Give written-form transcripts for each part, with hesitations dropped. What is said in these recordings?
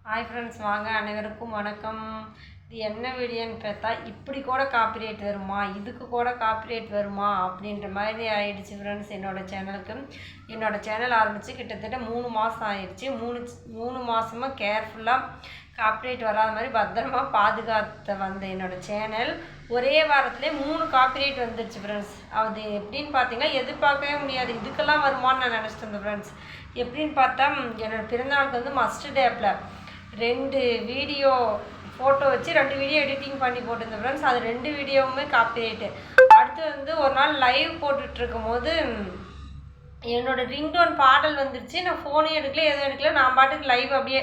Hi friends, வாங்க அனைவருக்கும் வணக்கம். இது என்ன வீடியோன்னு பார்த்தா, இப்படி கூட காப்பிரைட் வருமா, இதுக்கு கூட காப்பிரைட் வருமா அப்படின்ற மாதிரி ஆயிடுச்சு ஃப்ரெண்ட்ஸ். என்னோடய சேனல் ஆரம்பித்து கிட்டத்தட்ட 3 மாதம் ஆயிடுச்சு. மூணு மாதமாக கேர்ஃபுல்லாக காப்பிரைட் வராத மாதிரி பத்திரமா பாதுகாத்த வந்த என்னோடய சேனல் ஒரே வாரத்திலே 3 காப்பிரைட் வந்துடுச்சு ஃப்ரெண்ட்ஸ். அது எப்படின்னு பார்த்தீங்கன்னா எதிர்பார்க்கவே முடியாது. இதுக்கெல்லாம் வருமானு நான் நினச்சிட்டு இருந்தேன் ஃப்ரெண்ட்ஸ். எப்படின்னு பார்த்தா, என்னோடய பிறந்தநாளுக்கு வந்து மஸ்ட் டேப்பில் 2 வீடியோ ஃபோட்டோ வச்சு 2 வீடியோ எடிட்டிங் பண்ணி போட்டிருந்தேன் ஃப்ரெண்ட்ஸ். அது 2 வீடியோவுமே காப்பிரைட்டு. அடுத்து வந்து ஒரு நாள் லைவ் போட்டுட்ருக்கும் போது என்னோடய ரிங்டோன் பாடல் வந்துருச்சு. நான் ஃபோனையும் எடுக்கல, எதுவும் எடுக்கல. நான் பாட்டுக்கு லைவ் அப்படியே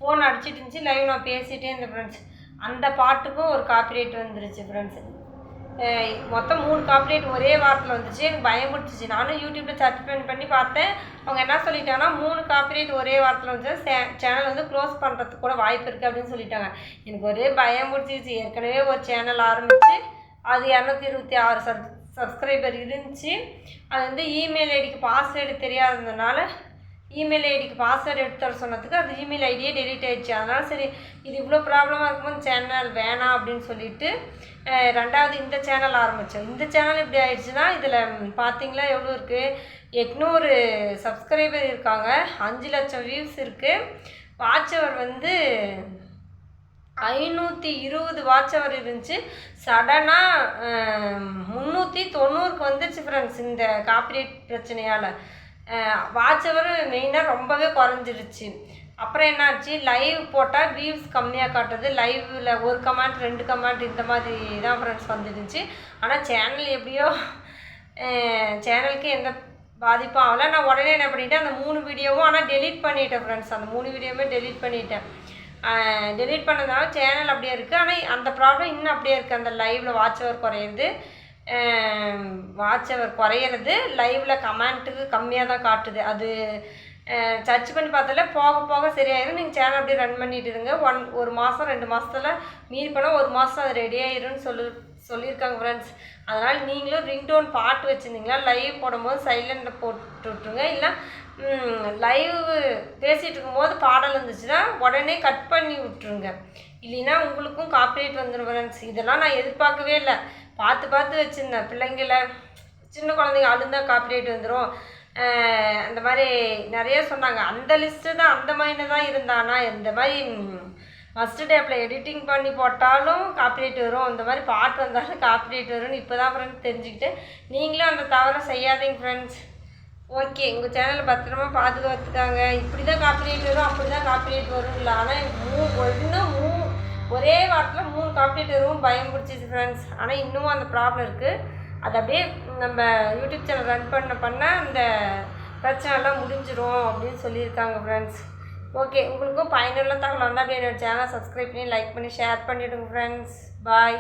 ஃபோன் அடிச்சிட்டு இருந்துச்சு. லைவ் நான் பேசிகிட்டே இருந்தேன் ஃப்ரெண்ட்ஸ். அந்த பாட்டுக்கும் ஒரு காப்பிரைட் வந்துருச்சு ஃப்ரெண்ட்ஸ். மொத்தம் 3 காப்பிரைட் ஒரே வாரத்தில் வந்துச்சு. எனக்கு பயம் பிடிச்சிச்சு. நானும் யூடியூப்பில் சர்ச் பண்ணி பார்த்தேன். அவங்க என்ன சொல்லிட்டாங்கன்னா 3 காப்பிரைட் ஒரே வாரத்தில் வந்து சேனல் வந்து க்ளோஸ் பண்ணுறதுக்கு கூட வாய்ப்பு இருக்குது அப்படின்னு சொல்லிட்டாங்க. எனக்கு ஒரே பயம் பிடிச்சிச்சு. ஏற்கனவே ஒரு சேனல் ஆரம்பித்து அது 226 சப்ஸ்கிரைபர் இருந்துச்சு. அது வந்து இமெயில் ஐடிக்கு பாஸ்வேர்டு தெரியாததுனால இமெயில் ஐடிக்கு பாஸ்வேர்டு எடுத்து தர சொன்னதுக்கு அது இமெயில் ஐடியே டெலிட் ஆகிடுச்சு. அதனால் சரி, இது இவ்வளோ ப்ராப்ளமாக இருக்கும்போது சேனல் வேணாம் அப்படின்னு சொல்லிட்டு 2வது இந்த சேனல் ஆரம்பித்தோம். இந்த சேனல் எப்படி ஆயிடுச்சுன்னா, இதில் பார்த்தீங்களா எவ்வளோ இருக்குது, 800 சப்ஸ்கிரைபர் இருக்காங்க, 5 லட்சம் வியூஸ் இருக்குது. வாட்ச் அவர் வந்து 520 வாட்ச் அவர் இருந்துச்சு. சடனாக 390க்கு வந்துச்சு ஃப்ரெண்ட்ஸ். இந்த காப்பிரைட் பிரச்சனையால் வாட்ச் அவர் மெயினாக ரொம்பவே குறைஞ்சிருச்சு. அப்புறம் என்னாச்சு, லைவ் போட்டால் வியூஸ் கம்மியாக காட்டுறது. லைவில் 1 கமெண்ட் 2 கமெண்ட் இந்த மாதிரி தான் ஃப்ரெண்ட்ஸ் வந்துருந்துச்சு. ஆனால் சேனல் எப்படியோ சேனலுக்கு எந்த பாதிப்பும் ஆகலை. நான் உடனே என்ன பண்ணிட்டேன், அந்த 3 வீடியோவும் ஆனால் டெலீட் பண்ணிட்டேன் ஃப்ரெண்ட்ஸ். அந்த 3 வீடியோவுமே டெலீட் பண்ணிட்டேன். டெலீட் பண்ணதுனால சேனல் அப்படியே இருக்குது. ஆனால் அந்த ப்ராப்ளம் இன்னும் அப்படியே இருக்குது. அந்த லைவில் வாட்ச் அவர் குறையிறது, வாட்ச் அவர் குறையிறது, லைவில் கமெண்ட்டுக்கு கம்மியாக தான் காட்டுது. அது சர்ச் பண்ணி பார்த்தாலே போக போக சரியாயிரும். நீங்கள் சேனல் அப்படியே ரன் பண்ணிட்டு இருங்க. 1 மாதம் 2 மாதத்தில் மீறி போனால் 1 மாதம் அது ரெடி ஆயிரும்னு சொல்லியிருக்காங்க ஃப்ரெண்ட்ஸ். அதனால் நீங்களும் ரிங்டோன் பாட்டு வச்சுருந்தீங்களா, லைவ் போடும்போது சைலண்டில் போட்டு விட்ருங்க. இல்லை லைவ் பேசிகிட்டு இருக்கும்போது பாடல் இருந்துச்சுன்னா உடனே கட் பண்ணி விட்ருங்க. இல்லைன்னா உங்களுக்கும் காப்பிரைட் வந்துடும் ஃப்ரெண்ட்ஸ். இதெல்லாம் நான் எதிர்பார்க்கவே இல்லை. பார்த்து வச்சுருந்தேன். பிள்ளைங்கள சின்ன குழந்தைங்க அழுந்தால் காப்பிரைட் வந்துடும் அந்த மாதிரி நிறைய சொன்னாங்க. அந்த லிஸ்ட்டு தான் அந்த மாதிரி தான் இருந்தானா, இந்த மாதிரி மஸ்ட் டேப்பில் எடிட்டிங் பண்ணி போட்டாலும் காப்பிரைட் வரும், இந்த மாதிரி பாட்டு வந்தாலும் காப்பிரைட் வரும்னு இப்போ தான் ஃப்ரெண்ட்ஸ் தெரிஞ்சுக்கிட்டு, நீங்களும் அந்த தவறை செய்யாதீங்க ஃப்ரெண்ட்ஸ். ஓகே, உங்கள் சேனலை பத்திரமா பாதுகாத்துக்காங்க. இப்படி தான் காப்பிரைட் வரும், அப்படி தான் காப்பிரைட் வரும் இல்லை. ஆனால் ஒரே வாரத்தில் 3 காப்பிரைட் வரும். பயம் பிடிச்சிச்சு ஃப்ரெண்ட்ஸ். ஆனால் இன்னமும் அந்த ப்ராப்ளம் இருக்குது. அது அப்படியே நம்ம யூடியூப் சேனல் ரன் பண்ண அந்த பிரச்சனைலாம் முடிஞ்சிடும் அப்படின்னு சொல்லியிருக்காங்க ஃப்ரெண்ட்ஸ். ஓகே, உங்களுக்கும் பயனுள்ள தகவல் வந்தால் அப்படியே என்னோடய சேனலை சப்ஸ்கிரைப் பண்ணி லைக் பண்ணி ஷேர் பண்ணிவிடுங்க ஃப்ரெண்ட்ஸ். பாய்.